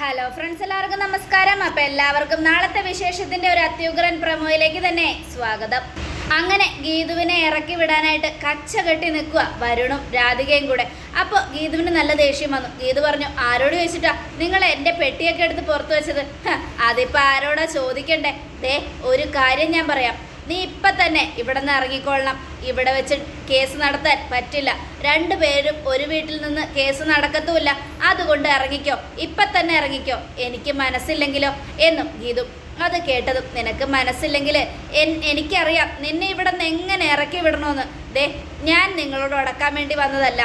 Hello friends, എല്ലാവർക്കും നമസ്കാരം. അപ്പോൾ എല്ലാവർക്കും നാളത്തെ വിശേഷത്തിൻ്റെ ഒരു അത്യുഗ്രൻ പ്രമോയിലേക്ക് തന്നെ സ്വാഗതം. അങ്ങനെ ഗീതുവിനെ ഇറക്കി വിടാനായിട്ട് കച്ച കെട്ടി നിൽക്കുക വരുണും രാധികയും കൂടെ. അപ്പോൾ ഗീതുവിന് നല്ല ദേഷ്യം വന്നു. ഗീതു പറഞ്ഞു, ആരോട് ചോദിച്ചിട്ടാ നിങ്ങൾ എൻ്റെ പെട്ടിയൊക്കെ എടുത്ത് പുറത്ത് വെച്ചത്? അതിപ്പോൾ ആരോടാ ചോദിക്കണ്ടേ? ദേ ഒരു കാര്യം ഞാൻ പറയാം, നീ ഇപ്പം തന്നെ ഇവിടെ നിന്ന് ഇറങ്ങിക്കൊള്ളണം. ഇവിടെ വെച്ച് കേസ് നടത്താൻ പറ്റില്ല. രണ്ടുപേരും ഒരു വീട്ടിൽ നിന്ന് കേസ് നടക്കത്തുമില്ല. അതുകൊണ്ട് ഇറങ്ങിക്കോ, ഇപ്പം തന്നെ ഇറങ്ങിക്കോ. എനിക്ക് മനസ്സില്ലെങ്കിലോ എന്നും ഗീതു. അത് കേട്ടതും, നിനക്ക് മനസ്സില്ലെങ്കിൽ എനിക്കറിയാം നിന്നെ ഇവിടെ നിന്ന് എങ്ങനെ ഇറക്കി വിടണമെന്ന്. ദേ ഞാൻ നിങ്ങളോട് അടക്കാൻ വേണ്ടി വന്നതല്ല.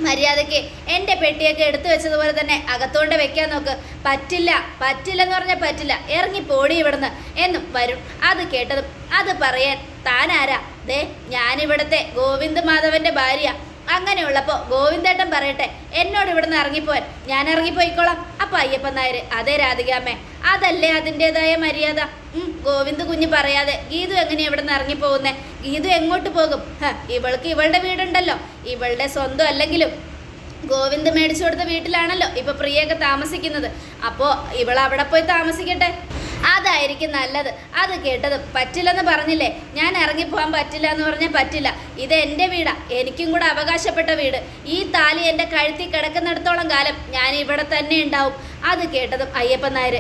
മര്യാദയ്ക്ക് എൻ്റെ പെട്ടിയൊക്കെ എടുത്തു വെച്ചതുപോലെ തന്നെ അകത്തോണ്ട് വെക്കാൻ നോക്ക്. പറ്റില്ലെന്ന് പറഞ്ഞാൽ പറ്റില്ല, ഇറങ്ങി പോടി ഇവിടുന്ന് എന്നും വരും. അത് കേട്ടതും, അത് പറയാൻ താനാരാ? ദേ ഞാനിവിടുത്തെ ഗോവിന്ദ് മാധവൻ്റെ ഭാര്യ. അങ്ങനെയുള്ളപ്പോൾ ഗോവിന്ദേട്ടൻ പറയട്ടെ എന്നോട് ഇവിടുന്ന് ഇറങ്ങിപ്പോൻ. ഞാൻ ഇറങ്ങിപ്പോയിക്കോളാം. അപ്പം അയ്യപ്പൻ നായർ, അതേ രാധികാമ്മേ, അതല്ലേ അതിൻ്റെതായ മര്യാദ. ഗോവിന്ദ് കുഞ്ഞ് പറയാതെ ഗീതു എങ്ങനെയാണ് ഇവിടുന്ന് ഇറങ്ങിപ്പോകുന്നേ? ഗീതു എങ്ങോട്ട് പോകും? ഇവൾക്ക് ഇവളുടെ വീടുണ്ടല്ലോ. ഇവളുടെ സ്വന്തം അല്ലെങ്കിലും ഗോവിന്ദ് മേടിച്ചു കൊടുത്ത വീട്ടിലാണല്ലോ ഇപ്പം പ്രിയൊക്കെ താമസിക്കുന്നത്. അപ്പോൾ ഇവൾ അവിടെ പോയി താമസിക്കട്ടെ, അതായിരിക്കും നല്ലത്. അത് കേട്ടത്, പറ്റില്ലെന്ന് പറഞ്ഞില്ലേ, ഞാൻ ഇറങ്ങിപ്പോകാൻ പറ്റില്ല എന്ന് പറഞ്ഞാൽ പറ്റില്ല. ഇത് എൻ്റെ വീടാ, എനിക്കും കൂടെ അവകാശപ്പെട്ട വീട്. ഈ താലി എൻ്റെ കഴുത്തിൽ കിടക്കുന്നിടത്തോളം കാലം ഞാൻ ഇവിടെ തന്നെ ഉണ്ടാവും. അത് കേട്ടതും അയ്യപ്പൻ നായർ,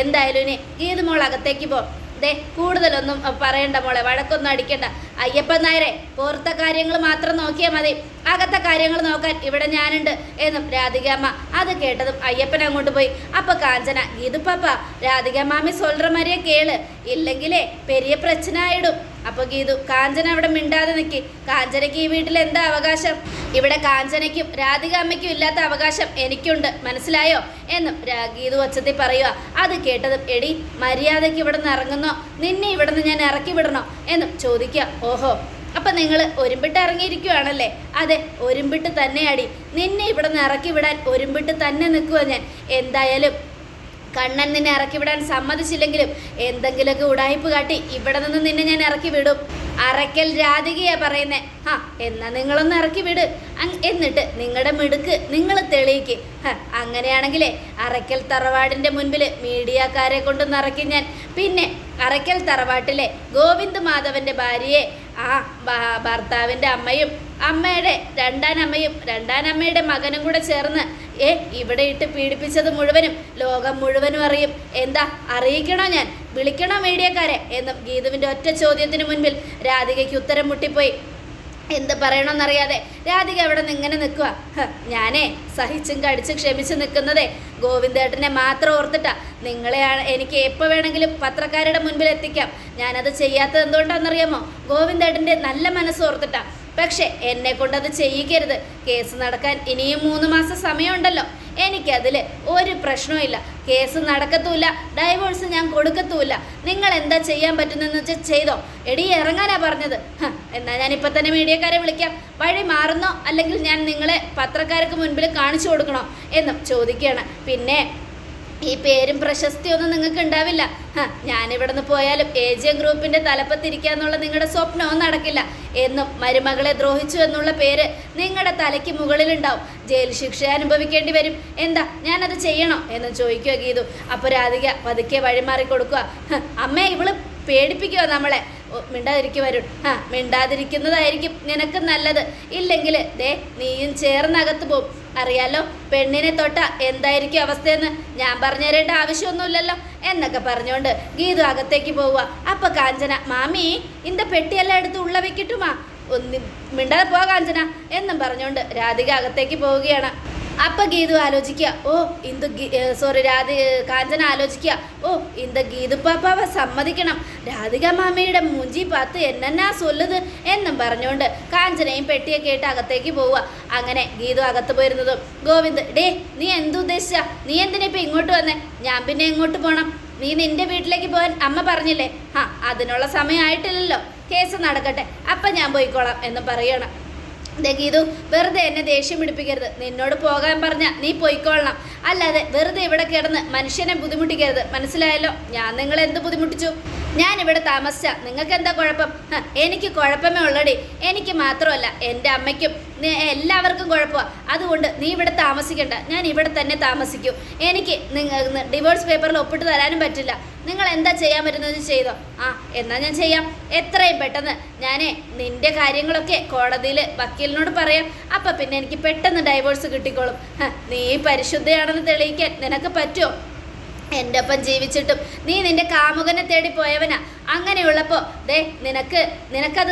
എന്തായാലും ഇനി ഗീതു മോൾ അകത്തേക്ക് പോ. ദേ കൂടുതലൊന്നും പറയണ്ട മോളെ, വഴക്കൊന്നും അടിക്കണ്ട. അയ്യപ്പൻ നായരെ, പുറത്തെ കാര്യങ്ങൾ മാത്രം നോക്കിയാൽ മതി, അകത്തെ കാര്യങ്ങൾ നോക്കാൻ ഇവിടെ ഞാനുണ്ട് എന്നും രാധികാമ്മ. അത് കേട്ടതും അയ്യപ്പൻ അങ്ങോട്ട് പോയി. അപ്പം കാഞ്ചന, ഗീതു പാപ്പ, രാധികാമാമി സൊല്ലുற மாதிரியே കേള്, ഇല്ലെങ്കിലേ പെരിയ പ്രശ്നമായിടും. അപ്പോൾ ഗീതു, കാഞ്ചന അവിടെ മിണ്ടാതെ നിൽക്കി. കാഞ്ചനയ്ക്ക് ഈ വീട്ടിൽ എന്താ അവകാശം? ഇവിടെ കാഞ്ചനയ്ക്കും രാധികാമ്മയ്ക്കും ഇല്ലാത്ത അവകാശം എനിക്കുണ്ട്, മനസ്സിലായോ എന്നും ഗീതു ഒച്ചത്തിൽ പറയുക. അത് കേട്ടതും, എടി മര്യാദയ്ക്ക് ഇവിടെ നിന്ന് ഇറങ്ങുന്നോ, നിന്നെ ഇവിടെ നിന്ന് ഞാൻ ഇറക്കി വിടണോ എന്നും ചോദിക്കുക. ഓഹോ, അപ്പം നിങ്ങൾ ഒരുമ്പിട്ട് ഇറങ്ങിയിരിക്കുകയാണല്ലേ? അതെ, ഒരുമ്പിട്ട് തന്നെയാടി. നിന്നെ ഇവിടെ നിന്ന് ഇറക്കി വിടാൻ ഒരുമ്പിട്ട് തന്നെ നിൽക്കുക ഞാൻ. എന്തായാലും കണ്ണൻ നിന്നെ ഇറക്കി വിടാൻ സമ്മതിച്ചില്ലെങ്കിലും എന്തെങ്കിലുമൊക്കെ ഉടായ്പ് കാട്ടി ഇവിടെ നിന്ന് നിന്നെ ഞാൻ ഇറക്കി വിടും. അറയ്ക്കൽ രാധികയാ പറയുന്നേ. എന്നാൽ നിങ്ങളൊന്ന് ഇറക്കി വിട്. എന്നിട്ട് നിങ്ങളുടെ മിടുക്ക് നിങ്ങൾ തെളിയിക്ക്. അങ്ങനെയാണെങ്കിലേ അറയ്ക്കൽ തറവാടിൻ്റെ മുൻപിൽ മീഡിയക്കാരെ കൊണ്ട് നിറയ്ക്കും ഞാൻ. പിന്നെ അറയ്ക്കൽ തറവാട്ടിലെ ഗോവിന്ദ് മാധവൻ്റെ ഭാര്യയെ ഭർത്താവിൻ്റെ അമ്മയും അമ്മയുടെ രണ്ടാനമ്മയുടെ മകനും കൂടെ ചേർന്ന് ഇവിടെ ഇട്ട് പീഡിപ്പിച്ചത് മുഴുവനും ലോകം മുഴുവനും അറിയും. എന്താ അറിയിക്കണോ, ഞാൻ വിളിക്കണോ മീഡിയക്കാരെ എന്നും ഗീതുവിൻ്റെ ഒറ്റ ചോദ്യത്തിന് മുൻപിൽ രാധികയ്ക്ക് ഉത്തരം മുട്ടിപ്പോയി. എന്ത് പറയണമെന്നറിയാതെ രാധിക അവിടെ നിന്ന് ഇങ്ങനെ നിൽക്കുക. ഞാനേ സഹിച്ചും കടിച്ചും ക്ഷമിച്ച് നിൽക്കുന്നതേ ഗോവിന്ദേട്ടനെ മാത്രം ഓർത്തിട്ടാ. നിങ്ങളെയാണ് എനിക്ക് എപ്പോൾ വേണമെങ്കിലും പത്രക്കാരുടെ മുൻപിൽ എത്തിക്കാം. ഞാനത് ചെയ്യാത്തത് എന്തുകൊണ്ടാണെന്നറിയാമോ? ഗോവിന്ദേട്ടൻ്റെ നല്ല മനസ്സ് ഓർത്തിട്ടാ. പക്ഷേ എന്നെ കൊണ്ടത് ചെയ്യിക്കരുത്. കേസ് നടക്കാൻ ഇനിയും 3 മാസം സമയമുണ്ടല്ലോ. എനിക്കതിൽ ഒരു പ്രശ്നവുമില്ല. കേസ് നടക്കത്തുമില്ല, ഡൈവോഴ്സ് ഞാൻ കൊടുക്കത്തുമില്ല. നിങ്ങൾ എന്താ ചെയ്യാൻ പറ്റുന്നതെന്ന് വെച്ചാൽ ചെയ്തോ. എടി ഇറങ്ങാനാ പറഞ്ഞത്. എന്നാൽ ഞാനിപ്പോൾ തന്നെ മീഡിയക്കാരെ വിളിക്കാം. വഴി മാറുന്നോ അല്ലെങ്കിൽ ഞാൻ നിങ്ങളെ പത്രക്കാർക്ക് മുൻപിൽ കാണിച്ചു കൊടുക്കണോ എന്നും ചോദിക്കുകയാണ്. പിന്നെ ഈ പേരും പ്രശസ്തിയൊന്നും നിങ്ങൾക്ക് ഉണ്ടാവില്ല. ഞാനിവിടെ നിന്ന് പോയാലും ഏജിയം ഗ്രൂപ്പിൻ്റെ തലപ്പത്തിരിക്കാന്നുള്ള നിങ്ങളുടെ സ്വപ്നവും നടക്കില്ല എന്നും മരുമകളെ ദ്രോഹിച്ചു എന്നുള്ള പേര് നിങ്ങളുടെ തലയ്ക്ക് മുകളിലുണ്ടാവും. ജയിൽ ശിക്ഷ അനുഭവിക്കേണ്ടി വരും. എന്താ ഞാനത് ചെയ്യണോ എന്ന് ചോദിക്കുക ഗീതു. അപ്പോൾ രാധിക പതുക്കെ വഴിമാറി കൊടുക്കുക. അമ്മേ, ഇവള് പേടിപ്പിക്കുക നമ്മളെ. മിണ്ടാതിരിക്കുവരും. മിണ്ടാതിരിക്കുന്നതായിരിക്കും നിനക്ക് നല്ലത്. ഇല്ലെങ്കിൽ ദേ നീയും ചേർന്നകത്ത് പോവും. അറിയാലോ പെണ്ണിനെ തൊട്ട എന്തായിരിക്കും അവസ്ഥയെന്ന്. ഞാൻ പറഞ്ഞു തരേണ്ട ആവശ്യമൊന്നുമില്ലല്ലോ എന്നൊക്കെ പറഞ്ഞുകൊണ്ട് ഗീതു അകത്തേക്ക് പോവുക. അപ്പം കാഞ്ചന, മാമി இந்த പെട്ടിയെല്ലാം എടുത്ത് ഉള്ള വെക്കിട്ടുമാ, ഒന്ന് മിണ്ടാതെ പോവാ കാഞ്ചന എന്നും പറഞ്ഞുകൊണ്ട് രാധിക അകത്തേക്ക് പോവുകയാണ്. അപ്പം ഗീതു ആലോചിക്കുക, കാഞ്ചന ആലോചിക്കുക, இந்த ഗീതു പാപ്പാവ സമ്മതിക്കണം, രാധിക മാമയുടെ മൂഞ്ചി പാത്ത് എന്നാ സൊല്ലുത് എന്നും പറഞ്ഞുകൊണ്ട് കാഞ്ചനയും പെട്ടിയൊക്കെ ഇട്ട് അകത്തേക്ക് പോവുക. അങ്ങനെ ഗീതു അകത്ത് പോയിരുന്നതും ഗോവിന്ദ്, ഡേ നീ എന്തുദ്ദേശിച്ചാ? നീ എന്തിനാ ഇപ്പം ഇങ്ങോട്ട് വന്നേ? ഞാൻ പിന്നെ എങ്ങോട്ട് പോകണം? നീ നിൻ്റെ വീട്ടിലേക്ക് പോകാൻ അമ്മ പറഞ്ഞില്ലേ? അതിനുള്ള സമയമായിട്ടില്ലല്ലോ. കേസ് നടക്കട്ടെ, അപ്പം ഞാൻ പോയിക്കോളാം എന്നും പറയണം. ഗീതു, വെറുതെ എന്നെ ദേഷ്യം പിടിപ്പിക്കരുത്. നിന്നോട് പോകാൻ പറഞ്ഞാൽ നീ പോയിക്കൊള്ളണം. അല്ലാതെ വെറുതെ ഇവിടെ കിടന്ന് മനുഷ്യനെ ബുദ്ധിമുട്ടിക്കരുത്, മനസ്സിലായല്ലോ? ഞാൻ നിങ്ങളെ എന്ത് ബുദ്ധിമുട്ടിച്ചു? ഞാനിവിടെ താമസിച്ച നിങ്ങൾക്ക് എന്താ കുഴപ്പം? എനിക്ക് കുഴപ്പമേ ഉള്ളടി. എനിക്ക് മാത്രമല്ല, എൻ്റെ അമ്മയ്ക്കും എല്ലാവർക്കും കുഴപ്പമാണ്. അതുകൊണ്ട് നീ ഇവിടെ താമസിക്കണ്ട, ഞാൻ ഇവിടെ തന്നെ താമസിക്കൂ. എനിക്ക് ഡിവോഴ്സ് പേപ്പറിൽ ഒപ്പിട്ട് തരാനും പറ്റില്ല. നിങ്ങൾ എന്താ ചെയ്യാൻ പറ്റുന്നത് ചെയ്തോ. എന്നാൽ ഞാൻ ചെയ്യാം. എത്രയും പെട്ടെന്ന് ഞാനേ നിൻ്റെ കാര്യങ്ങളൊക്കെ കോടതിയിൽ വക്കീലിനോട് പറയാം. അപ്പം പിന്നെ എനിക്ക് പെട്ടെന്ന് ഡൈവോഴ്സ് കിട്ടിക്കോളും. നീ പരിശുദ്ധയാണെന്ന് തെളിയിക്കാൻ നിനക്ക് പറ്റുമോ? എൻ്റെ ഒപ്പം ജീവിച്ചിട്ടും നീ നിന്റെ കാമുകനെ തേടി പോയവനാ. അങ്ങനെയുള്ളപ്പോൾ നിനക്കത്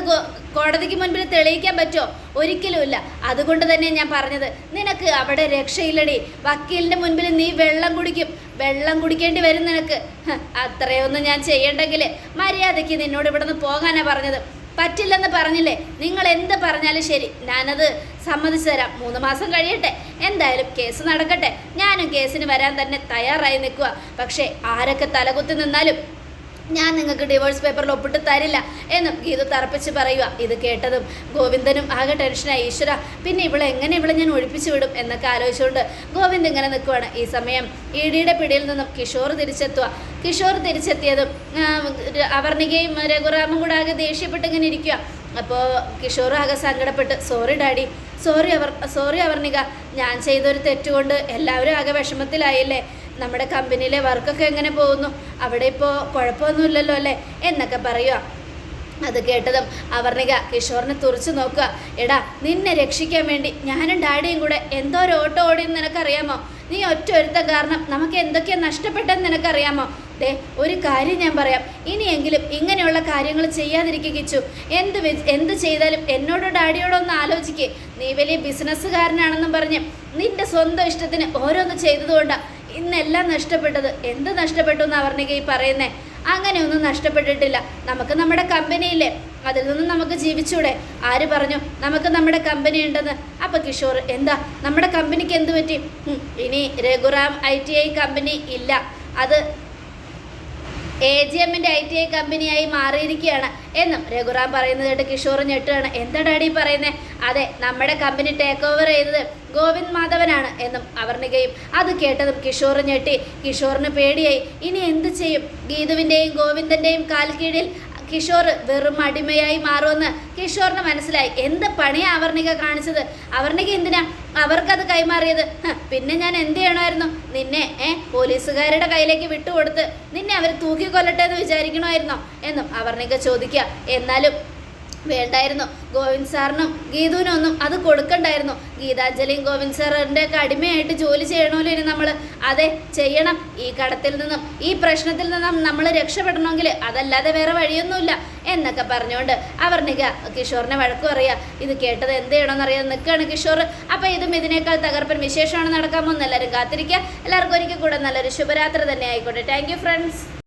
കോടതിക്ക് മുൻപിൽ തെളിയിക്കാൻ പറ്റുമോ? ഒരിക്കലുമില്ല. അതുകൊണ്ട് തന്നെ ഞാൻ പറഞ്ഞത്, നിനക്ക് അവിടെ രക്ഷയില്ലടി. വക്കീലിൻ്റെ മുൻപിൽ നീ വെള്ളം കുടിക്കേണ്ടി വരും നിനക്ക്. അത്രയൊന്നും ഞാൻ ചെയ്യണ്ടെങ്കിൽ മര്യാദയ്ക്ക് നിന്നോട് ഇവിടെ നിന്ന് പോകാനാണ് പറഞ്ഞത്. പറ്റില്ലെന്ന് പറഞ്ഞില്ലേ? നിങ്ങൾ എന്ത് പറഞ്ഞാലും ശരി, ഞാനത് സമ്മതിച്ചു തരാം. 3 മാസം കഴിയട്ടെ, എന്തായാലും കേസ് നടക്കട്ടെ. ഞാനും കേസിന് വരാൻ തന്നെ തയ്യാറായി നിൽക്കുക. പക്ഷേ ആരൊക്കെ തലകുത്തി നിന്നാലും ഞാൻ നിങ്ങൾക്ക് ഡിവോഴ്സ് പേപ്പറിൽ ഒപ്പിട്ട് തരില്ല എന്നും ഗീതു തറപ്പിച്ച് പറയുക. ഇത് കേട്ടതും ഗോവിന്ദനും ആകെ ടെൻഷനായി. ഈശ്വര, പിന്നെ ഇവളെ ഞാൻ ഒഴിപ്പിച്ചു വിടും എന്നൊക്കെ ആലോചിച്ചുകൊണ്ട് ഗോവിന്ദ് ഇങ്ങനെ നിൽക്കുവാണ്. ഈ സമയം ഇഡിയുടെ പിടിയിൽ നിന്നും കിഷോർ തിരിച്ചെത്തിയതും അവർണികയും രഘുറാമും കൂടെ ആകെ ദേഷ്യപ്പെട്ട് ഇങ്ങനെ ഇരിക്കുക. അപ്പോൾ കിഷോർ ആകെ സങ്കടപ്പെട്ട്, സോറി ഡാഡി, സോറി അവർണിക, ഞാൻ ചെയ്തൊരു തെറ്റുകൊണ്ട് എല്ലാവരും ആകെ വിഷമത്തിലായില്ലേ? നമ്മുടെ കമ്പനിയിലെ വർക്കൊക്കെ എങ്ങനെ പോകുന്നു? അവിടെ ഇപ്പോൾ കുഴപ്പമൊന്നുമില്ലല്ലോ അല്ലേ എന്നൊക്കെ പറയുക. അത് കേട്ടതും അവർണിക കിഷോറിനെ തുറച്ചു നോക്കുക. എടാ, നിന്നെ രക്ഷിക്കാൻ വേണ്ടി ഞാനും ഡാഡിയും കൂടെ എന്തോ ഒരു ഓട്ടോ ഓടിയെന്ന് നിനക്കറിയാമോ? നീ ഒരുത്തം കാരണം നമുക്ക് എന്തൊക്കെയാണ് നഷ്ടപ്പെട്ടെന്ന് നിനക്കറിയാമോ? ഒരു കാര്യം ഞാൻ പറയാം, ഇനിയെങ്കിലും ഇങ്ങനെയുള്ള കാര്യങ്ങൾ ചെയ്യാതിരിക്കുക കിച്ചു. എന്ത് ചെയ്താലും എന്നോടോ ഡാഡിയോടോ ഒന്ന് ആലോചിക്കേ. നീ വലിയ ബിസിനസ്സുകാരനാണെന്നും പറഞ്ഞ് നിന്റെ സ്വന്തം ഇഷ്ടത്തിന് ഓരോന്ന് ചെയ്തതുകൊണ്ടാണ് ഇന്നെല്ലാം നഷ്ടപ്പെട്ടത്. എന്ത് നഷ്ടപ്പെട്ടു എന്ന് അവർണിക ഈ പറയുന്നേ? അങ്ങനെയൊന്നും നഷ്ടപ്പെട്ടിട്ടില്ല. നമുക്ക് നമ്മുടെ കമ്പനിയില്ലേ, അതിൽ നിന്നും നമുക്ക് ജീവിച്ചൂടെ? ആര് പറഞ്ഞു നമുക്ക് നമ്മുടെ കമ്പനി ഉണ്ടെന്ന്? അപ്പം കിഷോർ, എന്താ നമ്മുടെ കമ്പനിക്ക് എന്ത് പറ്റി? ഇനി രഘുറാം ITI കമ്പനി ഇല്ല, അത് AGMൻ്റെ ITI കമ്പനിയായി മാറിയിരിക്കുകയാണ് എന്നും രഘുറാം പറയുന്നത് കേട്ട് കിഷോർ ഞെട്ടുകയാണ്. എന്താ ഡാഡി പറയുന്നത്? അതെ, നമ്മുടെ കമ്പനി ടേക്ക് ഓവർ ചെയ്തത് ഗോവിന്ദ് മാധവനാണ് എന്നും അവർണികയും. അത് കേട്ടതും കിഷോർ ഞെട്ടി. കിഷോറിന് പേടിയായി. ഇനി എന്ത് ചെയ്യും? ഗീതുവിൻ്റെയും ഗോവിന്ദൻ്റെയും കാൽക്കീഴിൽ കിഷോർ വെറും അടിമയായി മാറുമെന്ന് കിഷോറിന് മനസ്സിലായി. എന്ത് പണിയാണ് അവർണിക കാണിച്ചത്? അവർണിക എന്തിനാ അവർക്കത് കൈമാറിയത്? പിന്നെ ഞാൻ എന്ത് ചെയ്യണമായിരുന്നു? നിന്നെ പോലീസുകാരുടെ കയ്യിലേക്ക് വിട്ടുകൊടുത്ത് നിന്നെ അവർ തൂക്കിക്കൊല്ലട്ടെ എന്ന് വിചാരിക്കണമായിരുന്നോ എന്നും അവർണിക ചോദിക്കുക. എന്നാലും വേണ്ടായിരുന്നു. ഗോവിന്ദ് സാറിനും ഗീതുവിനും ഒന്നും അത് കൊടുക്കണ്ടായിരുന്നു. ഗീതാഞ്ജലിയും ഗോവിന്ദ് സാറിൻ്റെ ഒക്കെ അടിമയായിട്ട് ജോലി ചെയ്യണമല്ലോ ഇനി നമ്മൾ. അതെ, ചെയ്യണം. ഈ കടത്തിൽ നിന്നും ഈ പ്രശ്നത്തിൽ നിന്നും നമ്മൾ രക്ഷപ്പെടണമെങ്കിൽ അതല്ലാതെ വേറെ വഴിയൊന്നുമില്ല എന്നൊക്കെ പറഞ്ഞുകൊണ്ട് അവർണിക കിഷോറിനെ വഴക്ക് പറയുക. ഇത് കേട്ടത് എന്ത് ചെയ്യണമെന്ന് അറിയാൻ നിൽക്കുകയാണ് കിഷോർ. അപ്പോൾ ഇതിനേക്കാൾ തകർപ്പൻ വിശേഷമാണ് നടക്കാൻ പോകുന്നത്. എല്ലാവരും കാത്തിരിക്കുക. എല്ലാവർക്കും ഒരിക്കൽ കൂടെ നല്ലൊരു ശുഭരാത്രി തന്നെ ആയിക്കോട്ടെ. Thank you friends.